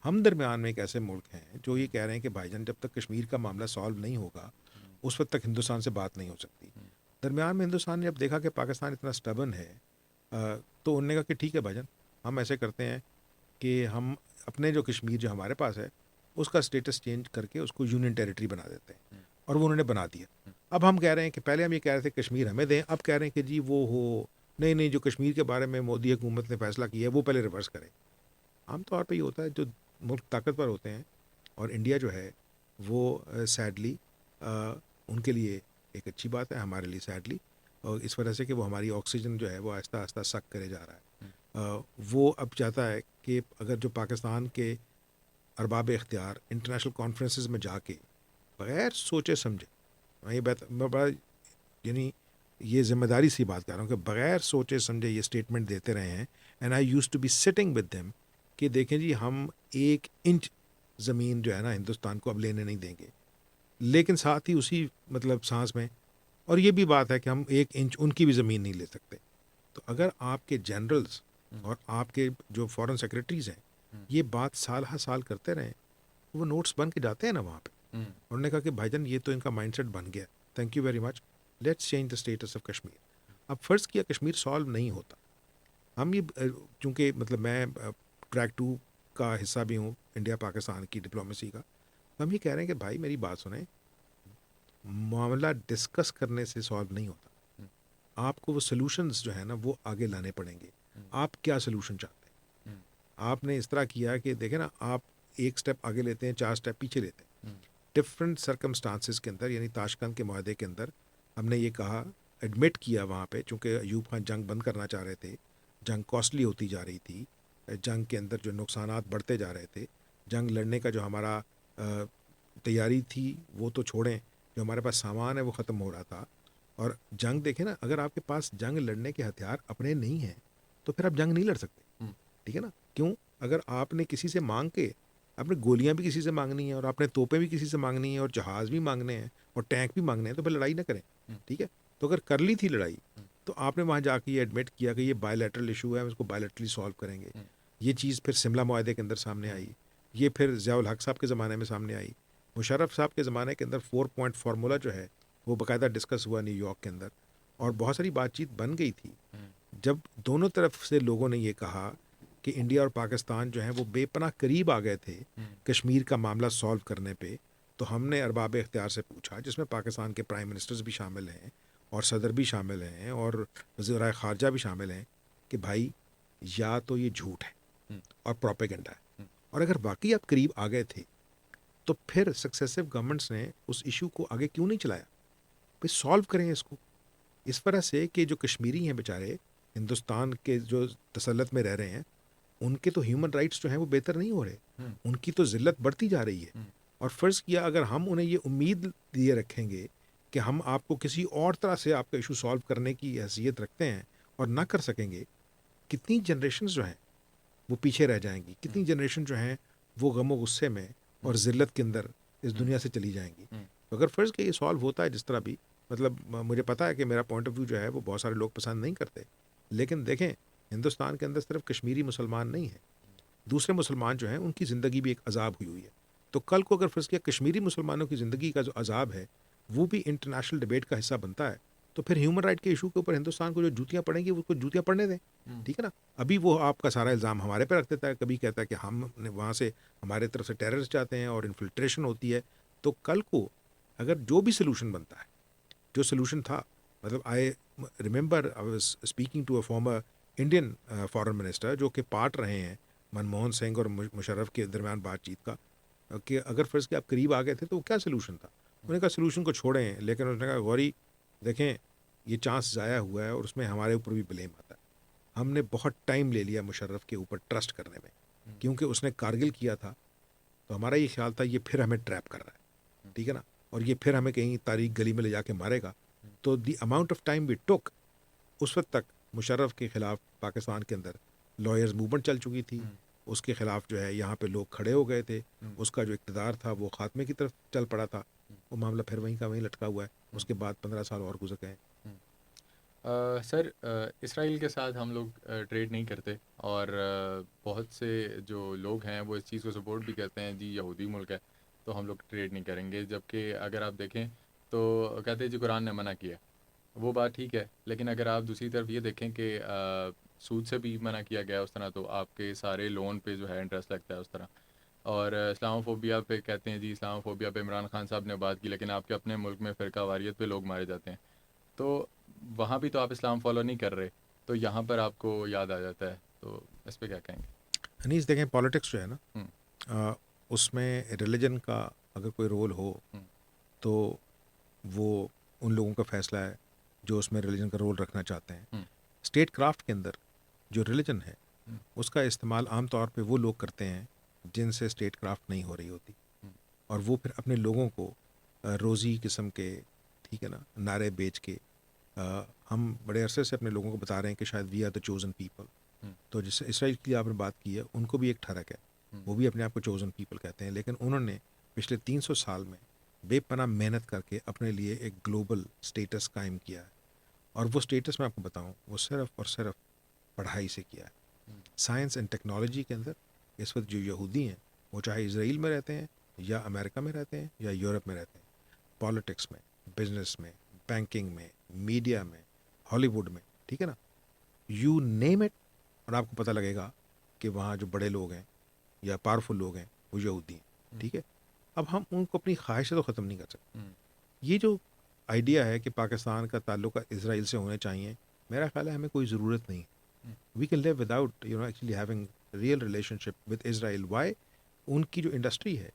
ہم درمیان میں ایک ایسے ملک ہیں جو یہ کہہ رہے ہیں کہ بھائی جان جب تک کشمیر کا معاملہ سالو نہیں ہوگا اس وقت تک ہندوستان سے بات نہیں ہو سکتی. درمیان میں ہندوستان نے جب دیکھا کہ پاکستان اتنا سٹبن ہے, تو انہوں نے کہا کہ ٹھیک ہے بھائی جان, ہم ایسے کرتے ہیں کہ ہم اپنے جو کشمیر جو ہمارے پاس ہے اس کا اسٹیٹس چینج کر کے اس کو یونین ٹیریٹری بنا دیتے ہیں, اور وہ انہوں نے بنا دیا. اب ہم کہہ رہے ہیں کہ پہلے ہم یہ کہہ رہے تھے کشمیر ہمیں دیں, اب کہہ رہے ہیں کہ جی وہ ہو نہیں جو کشمیر کے بارے میں مودی حکومت نے فیصلہ کیا ہے وہ پہلے ریورس کرے. عام طور پہ یہ ہوتا ہے جو ملک طاقتور ہوتے ہیں, اور انڈیا جو ہے وہ سیڈلی ان کے لیے ایک اچھی بات ہے, ہمارے لیے سیڈلی, اور اس وجہ سے کہ وہ ہماری آکسیجن جو ہے وہ آہستہ آہستہ سک کرے جا رہا ہے. وہ اب چاہتا ہے کہ اگر جو پاکستان کے ارباب اختیار انٹرنیشنل کانفرنسز میں جا کے بغیر سوچے سمجھے, میں بڑا یعنی یہ ذمہ داری سی بات کر رہا ہوں کہ بغیر سوچے سمجھے یہ اسٹیٹمنٹ دیتے رہے ہیں, and I used to be sitting with them کہ دیکھیں جی ہم 1 انچ زمین جو ہے نا ہندوستان کو اب لینے نہیں دیں گے, لیکن ساتھ ہی اسی مطلب سانس میں اور یہ بھی بات ہے کہ ہم 1 انچ ان کی بھی زمین نہیں لے سکتے. تو اگر آپ کے جنرلز اور آپ کے جو فارن سیکرٹریز ہیں یہ بات سال ہر سال کرتے رہیں, وہ نوٹس بن کے جاتے ہیں نا وہاں پہ. انہوں نے کہا کہ بھائی جان یہ تو ان کا مائنڈ سیٹ بن گیا, thank you very much, let's change the status of Kashmir. اب فرض کیا کشمیر سالو نہیں ہوتا, ہم یہ چونکہ مطلب میں ٹریک 2 کا حصہ بھی ہوں انڈیا پاکستان کی ڈپلومیسی کا, تو ہم یہ کہہ رہے ہیں کہ بھائی میری بات سنیں, معاملہ ڈسکس کرنے سے سالو نہیں ہوتا, آپ کو وہ سلوشنز جو ہے نا وہ آگے لانے پڑیں گے. آپ کیا سلوشن چاہتے ہیں؟ آپ نے اس طرح کیا کہ دیکھیں نا آپ 1 سٹیپ آگے لیتے ہیں 4 سٹیپ پیچھے لیتے ہیں. ڈفرینٹ سرکمسٹانسز کے اندر, یعنی تاشکند کے معاہدے کے اندر ہم نے یہ کہا, ایڈمٹ کیا وہاں پہ, چونکہ ایوب خان جنگ بند کرنا چاہ رہے تھے, جنگ کاسٹلی ہوتی جا رہی تھی, جنگ کے اندر جو نقصانات بڑھتے جا رہے تھے, جنگ لڑنے کا جو ہمارا تیاری تھی وہ تو چھوڑیں, جو ہمارے پاس سامان ہے وہ ختم ہو رہا تھا. اور جنگ دیکھیں نا, اگر آپ کے پاس جنگ لڑنے کے ہتھیار اپنے نہیں ہیں تو پھر آپ جنگ نہیں لڑ سکتے, ٹھیک ہے نا. کیوں؟ اگر آپ نے کسی سے مانگ کے, آپ نے گولیاں بھی کسی سے مانگنی ہیں, اور آپ نے توپیں بھی کسی سے مانگنی ہیں, اور جہاز بھی مانگنے ہیں, اور ٹینک بھی مانگنے ہیں, تو پھر لڑائی نہ کریں, ٹھیک ہے. تو اگر کر لی تھی لڑائی تو آپ نے وہاں جا کے یہ ایڈمٹ کیا کہ یہ بائی لیٹرل ایشو ہے, ہم اس کو بائی لیٹرلی سالو کریں گے. یہ چیز پھر شملہ معاہدے کے اندر سامنے آئی, یہ پھر ضیاء الحق صاحب کے زمانے میں سامنے آئی, مشرف صاحب کے زمانے کے اندر 4 پوائنٹ فارمولا جو ہے وہ باقاعدہ ڈسکس ہوا نیو یارک کے اندر, اور بہت ساری بات چیت بن گئی تھی. جب دونوں طرف سے لوگوں نے یہ کہا کہ انڈیا اور پاکستان جو ہیں وہ بے پناہ قریب آ گئے تھے کشمیر کا معاملہ سالو کرنے پہ, تو ہم نے ارباب اختیار سے پوچھا, جس میں پاکستان کے پرائم منسٹرز بھی شامل ہیں, اور صدر بھی شامل ہیں, اور وزرائے خارجہ بھی شامل ہیں, کہ بھائی یا تو یہ جھوٹ ہے اور پروپیگنڈا ہے, اور اگر واقعی آپ قریب آ گئے تھے تو پھر سکسیسو گورنمنٹس نے اس ایشو کو آگے کیوں نہیں چلایا, پھر سالو کریں اس کو. اس طرح سے کہ جو کشمیری ہیں بیچارے ہندوستان کے جو تسلط میں رہ رہے ہیں, ان کے تو ہیومن رائٹس جو ہیں وہ بہتر نہیں ہو رہے, ان کی تو ذلت بڑھتی جا رہی ہے. اور فرض کیا اگر ہم انہیں یہ امید دیے رکھیں گے کہ ہم آپ کو کسی اور طرح سے آپ کا ایشو سالو کرنے کی حیثیت رکھتے ہیں اور نہ کر سکیں گے, کتنی جنریشنز جو ہیں وہ پیچھے رہ جائیں گی, کتنی جنریشن جو ہیں وہ غم و غصے میں اور ذلت کے اندر اس دنیا سے چلی جائیں گی. تو اگر فرض کہ یہ سالو ہوتا ہے جس طرح بھی, مطلب مجھے پتا ہے کہ میرا پوائنٹ آف ویو جو ہے وہ بہت سارے لوگ پسند نہیں کرتے, لیکن دیکھیں ہندوستان کے اندر صرف کشمیری مسلمان نہیں ہیں, دوسرے مسلمان جو ہیں ان کی زندگی بھی ایک عذاب ہوئی ہے. تو کل کو اگر فرض کیا کشمیری مسلمانوں کی زندگی کا جو عذاب ہے وہ بھی انٹرنیشنل ڈیبیٹ کا حصہ بنتا ہے, تو پھر ہیومن رائٹ کے ایشو کے اوپر ہندوستان کو جو جوتیاں پڑیں گی وہ کو جوتیاں پڑنے دیں, ٹھیک ہے نا. ابھی وہ آپ کا سارا الزام ہمارے پہ رکھ دیتا ہے, کبھی کہتا ہے کہ ہم نے وہاں سے ہمارے طرف سے ٹیررسٹ جاتے ہیں اور انفلٹریشن ہوتی ہے. تو کل کو اگر جو بھی سلوشن بنتا ہے, جو سلوشن تھا, مطلب I remember I was speaking to a former Indian foreign minister جو کہ پارٹ رہے ہیں منموہن سنگھ اور مشرف کے درمیان بات چیت کا, کہ اگر فرض کہ آپ قریب آ گئے تھے تو وہ کیا سلوشن تھا. انہوں نے کہا سلوشن کو چھوڑیں, لیکن انہوں نے کہا غوری دیکھیں یہ چانس ضائع ہوا ہے اور اس میں ہمارے اوپر بھی بلیم آتا ہے, ہم نے بہت ٹائم لے لیا مشرف کے اوپر ٹرسٹ کرنے میں، کیونکہ اس نے کارگل کیا تھا، تو ہمارا یہ خیال تھا یہ پھر ہمیں ٹریپ کر رہا ہے، ٹھیک ہے نا، اور یہ پھر ہمیں کہیں تاریخ گلی میں لے جا کے مارے گا. تو the amount of time we took, اس وقت تک مشرف کے خلاف پاکستان کے اندر لائرز موومنٹ چل چکی تھی، اس کے خلاف جو ہے یہاں پہ لوگ کھڑے ہو گئے تھے، اس کا جو اقتدار تھا وہ خاتمے کی طرف چل پڑا تھا. وہ معاملہ پھر وہیں کا وہیں لٹکا ہوا ہے. اس کے بعد 15 سال اور گزر گئے. سر اسرائیل کے ساتھ ہم لوگ ٹریڈ نہیں کرتے، اور بہت سے جو لوگ ہیں وہ اس چیز کو سپورٹ بھی کرتے ہیں، جی یہودی ملک ہے تو ہم لوگ ٹریڈ نہیں کریں گے، جبکہ اگر آپ دیکھیں تو کہتے ہیں جی قرآن نے منع کیا. وہ بات ٹھیک ہے، لیکن اگر آپ دوسری طرف یہ دیکھیں کہ سود سے بھی منع کیا گیا اس طرح، تو آپ کے سارے لون پہ جو ہے انٹرسٹ لگتا ہے اس طرح. اور اسلام فوبیا پہ کہتے ہیں جی اسلام فوبیا پہ عمران خان صاحب نے بات کی، لیکن آپ کے اپنے ملک میں فرقہ واریت پہ لوگ مارے جاتے ہیں، تو وہاں بھی تو آپ اسلام فالو نہیں کر رہے، تو یہاں پر آپ کو یاد آ جاتا ہے. تو اس پہ کیا کہیں گے؟ انیس دیکھیں پالیٹکس جو ہے نا، ہوں، اس میں ریلیجن کا اگر کوئی رول ہو ہوں، تو وہ ان لوگوں کا فیصلہ ہے جو اس میں ریلیجن کا رول رکھنا چاہتے ہیں. ہوں، اسٹیٹ کرافٹ کے اندر جو ریلیجن ہے ہوں، اس کا استعمال عام طور پہ وہ لوگ کرتے ہیں جن سے اسٹیٹ کرافٹ نہیں ہو رہی ہوتی، ہوں، اور وہ پھر اپنے لوگوں کو روزی قسم کے، ٹھیک ہے نا، نعرے بیچ کے ہم بڑے عرصے سے اپنے لوگوں کو بتا رہے ہیں کہ شاید we are the chosen people. ہوں، تو جس اسرائیل کی آپ نے بات کی ہے، ان کو بھی ایک ٹھڑک ہے، ہوں، وہ بھی اپنے آپ کو چوزن پیپل کہتے ہیں، لیکن انہوں نے پچھلے 300 سال میں بے پناہ محنت کر کے اپنے لیے ایک گلوبل سٹیٹس قائم کیا ہے. اور وہ سٹیٹس میں آپ کو بتاؤں وہ صرف اور صرف پڑھائی سے کیا ہے. ہوں، سائنس اینڈ ٹیکنالوجی کے اندر اس وقت جو یہودی ہیں وہ چاہے اسرائیل میں رہتے ہیں یا امریکہ میں رہتے ہیں یا یورپ میں رہتے ہیں، پالیٹکس میں، بزنس میں، بینکنگ میں، میڈیا میں، ہالی ووڈ میں، ٹھیک ہے نا، یو نیم اٹ، اور آپ کو پتہ لگے گا کہ وہاں جو بڑے لوگ ہیں یا پاورفل لوگ ہیں وہ یہودی ہیں. ٹھیک ہے، اب ہم ان کو اپنی خواہش سے تو ختم نہیں کر سکتے. ہوں، یہ جو آئیڈیا ہے کہ پاکستان کا تعلق اسرائیل سے ہونے چاہیے، میرا خیال ہے ہمیں کوئی ضرورت نہیں. We can live without actually having real relationship with Israel. Why? ان کی جو انڈسٹری ہے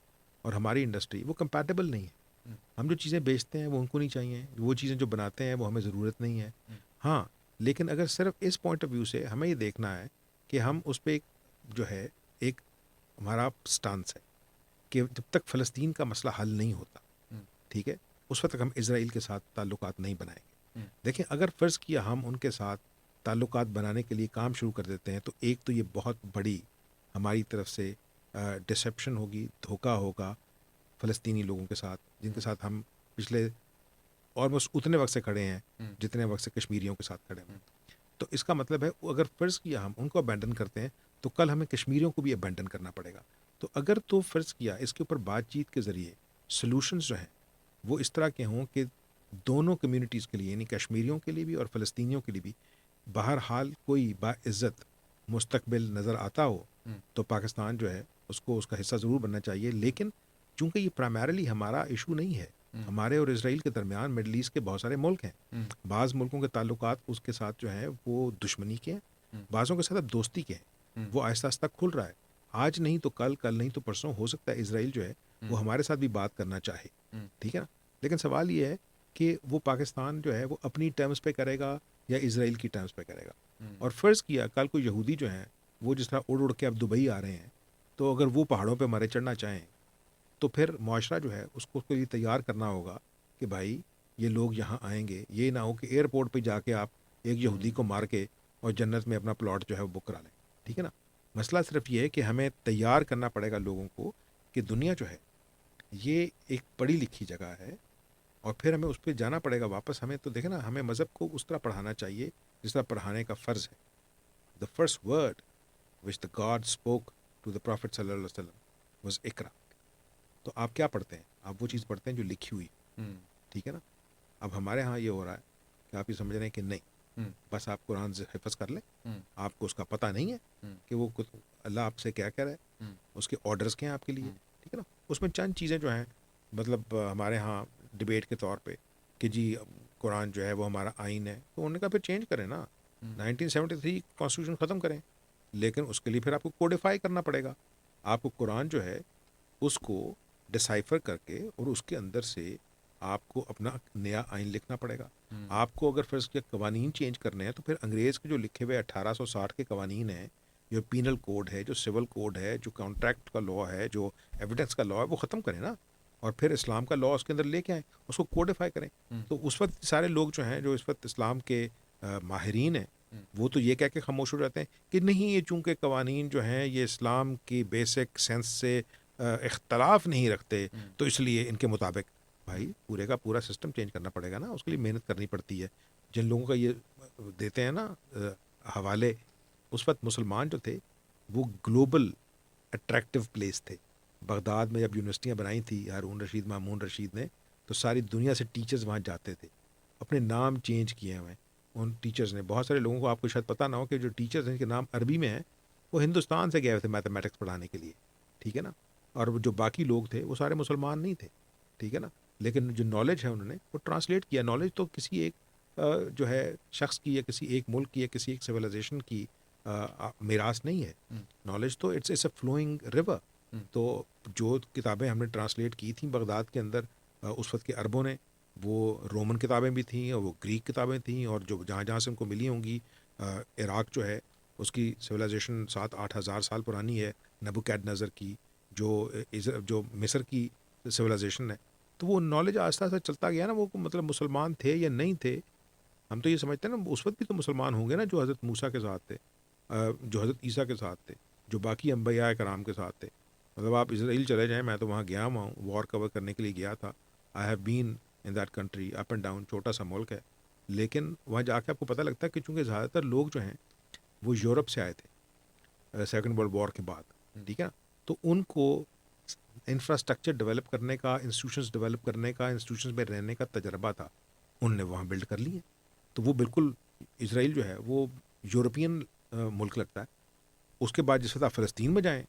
اور ہماری انڈسٹری وہ کمپیٹیبل نہیں ہے. ہم جو چیزیں بیچتے ہیں وہ ان کو نہیں چاہیے، وہ چیزیں جو بناتے ہیں وہ ہمیں ضرورت نہیں ہے. ہاں، لیکن اگر صرف اس پوائنٹ آف ویو سے ہمیں یہ دیکھنا ہے کہ ہم اس پہ ایک جو ہے ایک ہمارا سٹانس ہے کہ جب تک فلسطین کا مسئلہ حل نہیں ہوتا، ٹھیک ہے، اس وقت تک ہم اسرائیل کے ساتھ تعلقات نہیں بنائیں گے. دیکھیں اگر فرض کیا ہم ان کے ساتھ تعلقات بنانے کے لیے کام شروع کر دیتے ہیں تو ایک تو یہ بہت بڑی ہماری طرف سے ڈسیپشن ہوگی، دھوکہ ہوگا فلسطینی لوگوں کے ساتھ، جن کے ساتھ ہم پچھلے آلموسٹ اتنے وقت سے کھڑے ہیں جتنے وقت سے کشمیریوں کے ساتھ کھڑے ہیں. تو اس کا مطلب ہے اگر فرض کیا ہم ان کو ابینڈن کرتے ہیں تو کل ہمیں کشمیریوں کو بھی ابینڈن کرنا پڑے گا. تو اگر تو فرض کیا اس کے اوپر بات چیت کے ذریعے سلوشنز جو ہیں وہ اس طرح کے ہوں کہ دونوں کمیونٹیز کے لیے، یعنی کشمیریوں کے لیے بھی اور فلسطینیوں کے لیے بھی بہرحال کوئی باعزت مستقبل نظر آتا ہو، تو پاکستان جو ہے اس کو اس کا حصہ ضرور بننا چاہیے. لیکن چونکہ یہ پرائمرلی ہمارا ایشو نہیں ہے، ہمارے اور اسرائیل کے درمیان مڈل ایسٹ کے بہت سارے ملک ہیں، بعض ملکوں کے تعلقات اس کے ساتھ جو ہیں وہ دشمنی کے ہیں، بعضوں کے ساتھ اب دوستی کے ہیں. وہ آہستہ آہستہ کھل رہا ہے، آج نہیں تو کل، کل نہیں تو پرسوں ہو سکتا ہے اسرائیل جو ہے وہ ہمارے ساتھ بھی بات کرنا چاہے، ٹھیک ہے نا. لیکن سوال یہ ہے کہ وہ پاکستان جو ہے وہ اپنی ٹرمز پہ کرے گا یا اسرائیل کی ٹرمز پہ کرے گا. اور فرض کیا کل کوئی یہودی جو ہیں وہ جس طرح اڑ اڑ کے اب دبئی آ رہے ہیں، تو اگر وہ پہاڑوں پہ مرے چڑھنا چاہیں تو پھر معاشرہ جو ہے اس کو اس کے لیے تیار کرنا ہوگا کہ بھائی یہ لوگ یہاں آئیں گے. یہ نہ ہو کہ ایئرپورٹ پہ جا کے آپ ایک یہودی کو مار کے اور جنت میں اپنا پلاٹ جو ہے وہ بک کرا لیں، ٹھیک ہے نا. مسئلہ صرف یہ ہے کہ ہمیں تیار کرنا پڑے گا لوگوں کو کہ دنیا جو ہے یہ ایک پڑھی لکھی جگہ ہے، اور پھر ہمیں اس پہ جانا پڑے گا واپس. ہمیں تو دیکھیں نا، ہمیں مذہب کو اس طرح پڑھانا چاہیے جس طرح پڑھانے کا فرض ہے. The first word which the God spoke to the prophet صلی اللہ علیہ وسلم واز اقرا. تو آپ کیا پڑھتے ہیں؟ آپ وہ چیز پڑھتے ہیں جو لکھی ہوئی، ٹھیک ہے نا. اب ہمارے ہاں یہ ہو رہا ہے کہ آپ یہ سمجھ رہے ہیں کہ نہیں، بس آپ قرآن سے حفظ کر لیں، آپ کو اس کا پتہ نہیں ہے کہ وہ اللہ آپ سے کیا کہہ رہا ہے، اس کے آرڈرز کیا ہیں آپ کے لیے، ٹھیک ہے نا. اس میں چند چیزیں جو ہیں مطلب ہمارے ہاں ڈبیٹ کے طور پہ کہ جی قرآن جو ہے وہ ہمارا آئین ہے، تو انہوں نے کہا پھر چینج کریں نا، 1973 کانسٹیٹیوشن ختم کریں. لیکن اس کے لیے پھر آپ کو کوڈیفائی کرنا پڑے گا. آپ کو قرآن جو ہے اس کو ڈسائفر کر کے اور اس کے اندر سے آپ کو اپنا نیا آئین لکھنا پڑے گا. آپ کو اگر فرض کیا قوانین چینج کرنے ہیں تو پھر انگریز کے جو لکھے ہوئے 1860 کے قوانین ہیں, جو پینل کوڈ ہے, جو سول کوڈ ہے, جو کانٹریکٹ کا لاء ہے, جو ایویڈنس کا لاء ہے, وہ ختم کریں نا, اور پھر اسلام کا لاء اس کے اندر لے کے آئیں, اس کو کوڈیفائی کریں. تو اس وقت سارے لوگ جو ہیں, جو اس وقت اسلام کے ماہرین ہیں, وہ تو یہ کہہ کے خاموش ہو جاتے ہیں کہ نہیں, یہ چونکہ قوانین جو ہیں یہ اسلام کی بیسک سینس سے اختلاف نہیں رکھتے, تو اس لیے ان کے مطابق. بھائی پورے کا پورا سسٹم چینج کرنا پڑے گا نا, اس کے لیے محنت کرنی پڑتی ہے. جن لوگوں کا یہ دیتے ہیں نا حوالے, اس وقت مسلمان جو تھے وہ گلوبل اٹریکٹیو پلیس تھے. بغداد میں جب یونیورسٹیاں بنائی تھی ہارون رشید, مامون رشید نے, تو ساری دنیا سے ٹیچرز وہاں جاتے تھے. اپنے نام چینج کیے ہوئے ان ٹیچرز نے. بہت سارے لوگوں کو آپ کو شاید پتہ نہ ہو کہ جو ٹیچرز ہیں, کے نام عربی میں ہیں, وہ ہندوستان سے گئے ہوئے تھے میتھمیٹکس پڑھانے کے لیے, ٹھیک ہے نا. اور جو باقی لوگ تھے وہ سارے مسلمان نہیں تھے, ٹھیک ہے نا. لیکن جو نالج ہے انہوں نے وہ ٹرانسلیٹ کیا. نالج تو کسی ایک جو ہے شخص کی, یا کسی ایک ملک کی, یا کسی ایک سویلائزیشن کی میراث نہیں ہے. نالج تو اٹس اے فلوئنگ ریور. تو جو کتابیں ہم نے ٹرانسلیٹ کی تھیں بغداد کے اندر اس وقت کے عربوں نے, وہ رومن کتابیں بھی تھیں اور وہ گریک کتابیں تھیں, اور جو جہاں جہاں سے ان کو ملی ہوں گی. عراق جو ہے اس کی سویلائزیشن 7-8 ہزار سال پرانی ہے, نبوکیڈ نظر کی. جو مصر کی سویلائزیشن ہے, تو وہ نالج آہستہ آہستہ چلتا گیا نا. وہ مطلب مسلمان تھے یا نہیں تھے, ہم تو یہ سمجھتے ہیں نا اس وقت بھی تو مسلمان ہوں گے نا, جو حضرت موسیٰ کے ساتھ تھے, جو حضرت عیسیٰ کے ساتھ تھے, جو باقی انبیاء کرام کے ساتھ تھے. مطلب آپ اسرائیل چلے جائیں, میں تو وہاں گیا ہوا ہوں, وار کور کرنے کے لیے گیا تھا. آئی have been in that country, up and down, چھوٹا سا ملک ہے, لیکن وہاں جا کے آپ کو پتہ لگتا ہے کہ چونکہ زیادہ تر لوگ جو ہیں وہ یورپ سے آئے تھے سیکنڈ ورلڈ وار کے بعد, ٹھیک ہے نا. تو ان کو انفراسٹرکچر ڈیولپ کرنے کا, انسٹیٹیوشنز ڈیولپ کرنے کا, انسٹیٹیوشنز میں رہنے کا تجربہ تھا, ان نے وہاں بلڈ کر لی ہیں. تو وہ بالکل اسرائیل جو ہے وہ یورپین ملک لگتا ہے. اس کے بعد جس وقت آپ فلسطین میں جائیں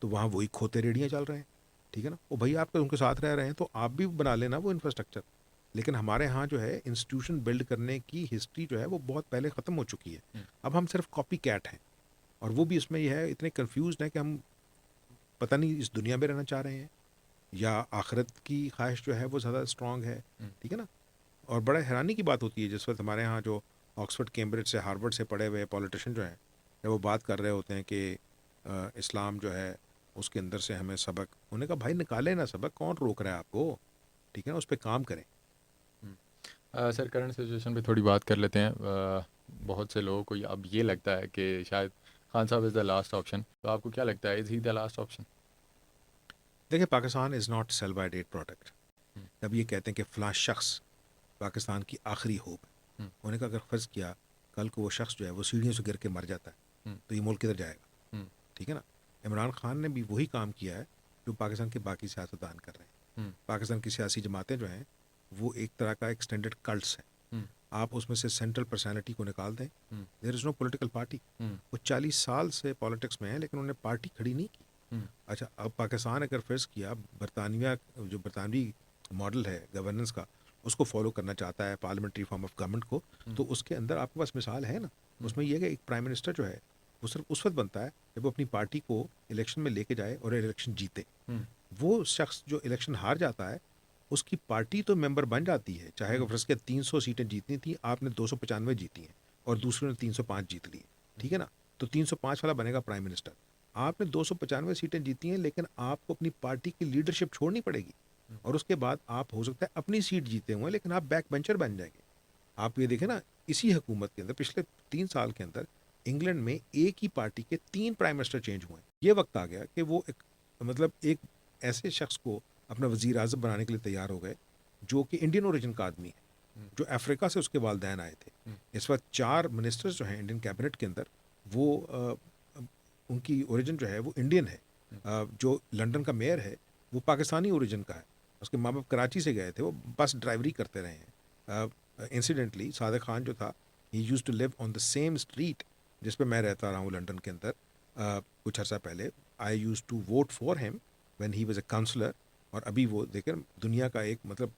تو وہاں وہی کھوتے ریڑیاں چل رہے ہیں, ٹھیک ہے نا. وہ بھائی آپ ان کے ساتھ رہ رہے ہیں تو آپ بھی بنا لینا وہ انفراسٹرکچر. لیکن ہمارے ہاں جو ہے انسٹیٹیوشن بلڈ کرنے کی ہسٹری جو ہے وہ بہت پہلے ختم ہو چکی ہے. اب ہم صرف کاپی کیٹ ہیں, اور وہ بھی اس میں یہ ہے اتنے کنفیوزڈ ہیں کہ ہم پتہ نہیں اس دنیا میں رہنا چاہ رہے ہیں یا آخرت کی خواہش جو ہے وہ زیادہ اسٹرانگ ہے, ٹھیک ہے نا. اور بڑا حیرانی کی بات ہوتی ہے جس وقت ہمارے ہاں جو آکسفورڈ کیمبرج سے ہارورڈ سے پڑھے ہوئے پولیٹیشین جو ہیں, جب وہ بات کر رہے ہوتے ہیں کہ اسلام جو ہے اس کے اندر سے ہمیں سبق, انہوں نے کہا بھائی نکالے نا سبق, کون روک رہا ہے آپ کو, ٹھیک ہے نا, اس پہ کام کریں. سر کرنٹ سچویشن پہ تھوڑی بات کر لیتے ہیں. بہت سے لوگوں کو اب یہ لگتا ہے کہ شاید خان صاحب از دا لاسٹ آپشن. تو آپ کو کیا لگتا ہے, از ہی دا لاسٹ آپشن؟ دیکھیں, Pakistan is not sell by date product. جب یہ کہتے ہیں کہ فلاں شخص پاکستان کی آخری ہوپ ہے, انہوں نے کہا اگر فرض کیا کل کو وہ شخص جو ہے وہ سیڑھیوں سے گر کے مر جاتا ہے تو یہ ملک کدھر جائے گا, ٹھیک ہے نا. عمران خان نے بھی وہی کام کیا ہے جو پاکستان کے باقی سیاستدان کر رہے ہیں. پاکستان کی سیاسی جماعتیں جو ہیں وہ ایک طرح کا ایکسٹینڈڈ کلٹس ہیں. آپ اس میں سے سینٹرل پرسنالٹی کو نکال دیں, دیر از نو پولیٹیکل پارٹی. وہ 40 سال سے پالیٹکس میں ہیں لیکن انہوں نے پارٹی کھڑی نہیں کی. اچھا, اب پاکستان اگر فرض کیا برطانیہ جو برطانوی ماڈل ہے گورننس کا اس کو فالو کرنا چاہتا ہے, پارلیمنٹری فارم آف گورنمنٹ کو, تو اس کے اندر آپ کے پاس مثال ہے نا. اس میں یہ کہ ایک پرائم منسٹر جو ہے وہ صرف اس وقت بنتا ہے جب وہ اپنی پارٹی کو الیکشن میں لے کے جائے اور الیکشن جیتے. وہ شخص جو الیکشن ہار جاتا ہے اس کی پارٹی تو ممبر بن جاتی ہے, چاہے اگر فرض کیا 300 سیٹیں جیتنی تھیں, آپ نے 295 جیتی ہیں اور دوسروں نے 305 جیت لی, ٹھیک ہے نا. تو 305 والا بنے گا پرائم منسٹر. آپ نے 295 سیٹیں جیتی ہیں لیکن آپ کو اپنی پارٹی کی لیڈرشپ چھوڑنی پڑے گی, اور اس کے بعد آپ ہو سکتا ہے اپنی سیٹ جیتے ہوئے لیکن آپ بیک بینچر بن جائیں گے. آپ یہ دیکھیں نا, اسی حکومت کے اندر پچھلے 3 سال کے اندر انگلینڈ میں ایک ہی پارٹی کے 3 پرائم منسٹر چینج ہوئے ہیں. یہ وقت آ گیا کہ وہ ایک ایسے شخص کو اپنا وزیر اعظم بنانے کے لیے تیار ہو گئے جو کہ انڈین اوریجن کا آدمی ہے, جو افریقہ سے اس کے والدین آئے تھے. اس وقت 4 منسٹرز جو ہیں انڈین کیبنٹ کے اندر وہ ان کی اوریجن جو ہے وہ انڈین ہے. جو لنڈن کا میئر ہے وہ پاکستانی اوریجن کا ہے, اس کے ماں باپ کراچی سے گئے تھے, وہ بس ڈرائیوری کرتے رہے ہیں. انسیڈنٹلی صادق خان جو تھا he used to live on the same street جس پہ میں رہتا رہا ہوں لنڈن کے اندر کچھ عرصہ پہلے. I used to vote for him when he was a councillor. اور ابھی وہ دیکھیں دنیا کا ایک مطلب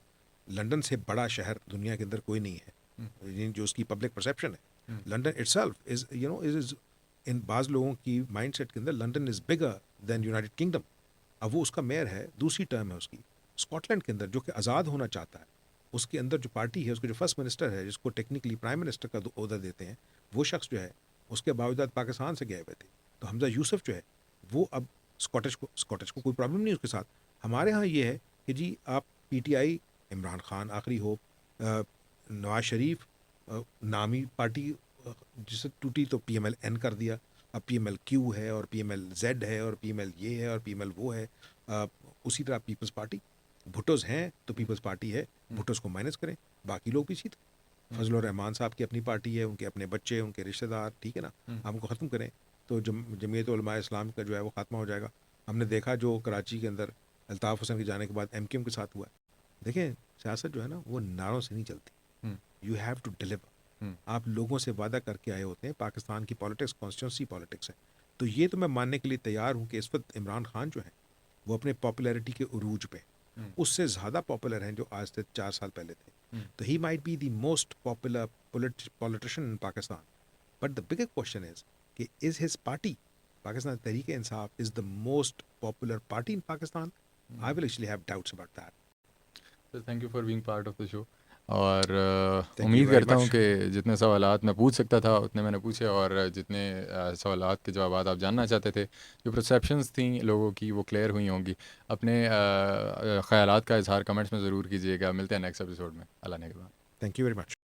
لنڈن سے بڑا شہر دنیا کے اندر کوئی نہیں ہے, جو اس کی پبلک پرسیپشن ہے. لنڈن اٹ سیلف از از ان بعض لوگوں کی مائنڈ سیٹ کے اندر لنڈن از بگر دین یونائٹڈ کنگڈم. اب وہ اس کا میئر ہے, دوسری ٹرم ہے اس کی اسکاٹ لینڈ کے اندر, جو کہ آزاد ہونا چاہتا ہے. اس کے اندر جو پارٹی ہے، اس کے جو فرسٹ منسٹر ہے، جس کو ٹیکنیکلی پرائم منسٹر کا عہدہ دیتے ہیں، وہ شخص جو ہے اس کے باوجود پاکستان سے گئے ہوئے تھے. تو حمزہ یوسف جو ہے وہ اب اسکاٹش کو کوئی پرابلم نہیں اس کے ساتھ. ہمارے ہاں یہ ہے کہ جی آپ P T I, Imran Khan آخری ہو، نواز شریف نامی پارٹی جس سے ٹوٹی تو پی ایم ایل این کر دیا، اب پی ایم ایل کیو ہے اور پی ایم ایل زیڈ ہے اور پی ایم ایل یہ ہے اور پی ایم ایل وہ ہے. اسی طرح پیپلز پارٹی، بھٹوز ہیں تو پیپلز پارٹی ہے، بھٹوز کو مائنس کریں، باقی لوگ بھی اسی طرح. فضل الرحمان صاحب کی اپنی پارٹی ہے، ان کے اپنے بچے، ان کے رشتہ دار، ٹھیک ہے نا. ہم ان کو ختم کریں تو جمعیت علماء اسلام کا جو ہے وہ خاتمہ ہو جائے گا. ہم نے دیکھا جو کراچی کے اندر الطاف حسین کے جانے کے بعد ایم کیو ایم کے ساتھ ہوا ہے. دیکھیں سیاست جو ہے نا وہ نعروں سے نہیں چلتی، یو ہیو ٹو ڈیلیور. آپ لوگوں سے وعدہ کر کے آئے ہوتے ہیں. پاکستان کی پالیٹکس کانسٹیٹنسی پالیٹکس ہے. تو یہ تو میں ماننے کے لیے تیار ہوں کہ اس وقت عمران خان جو ہیں وہ اپنے پاپولیرٹی کے عروج پہ اس سے زیادہ پاپولر ہیں جو آج سے 4 سال پہلے تھے. تو he might be the most popular politician in Pakistan. But the bigger question is کہ is his party Pakistan Tehreek Insaf is the most popular party in Pakistan. I will actually have doubts about that. Thank you for being part of the show. اور thank you امید very کرتا ہوں مچ. کہ جتنے سوالات میں پوچھ سکتا تھا اتنے میں نے پوچھے، اور جتنے سوالات کے جوابات آپ جاننا چاہتے تھے، جو پرسیپشنز تھیں لوگوں کی، وہ کلیئر ہوئی ہوں گی. اپنے خیالات کا اظہار کمنٹس میں ضرور کیجیے گا. ملتے ہیں نیکسٹ ایپیسوڈ میں. اللہ نے کے بعد. Thank you very much.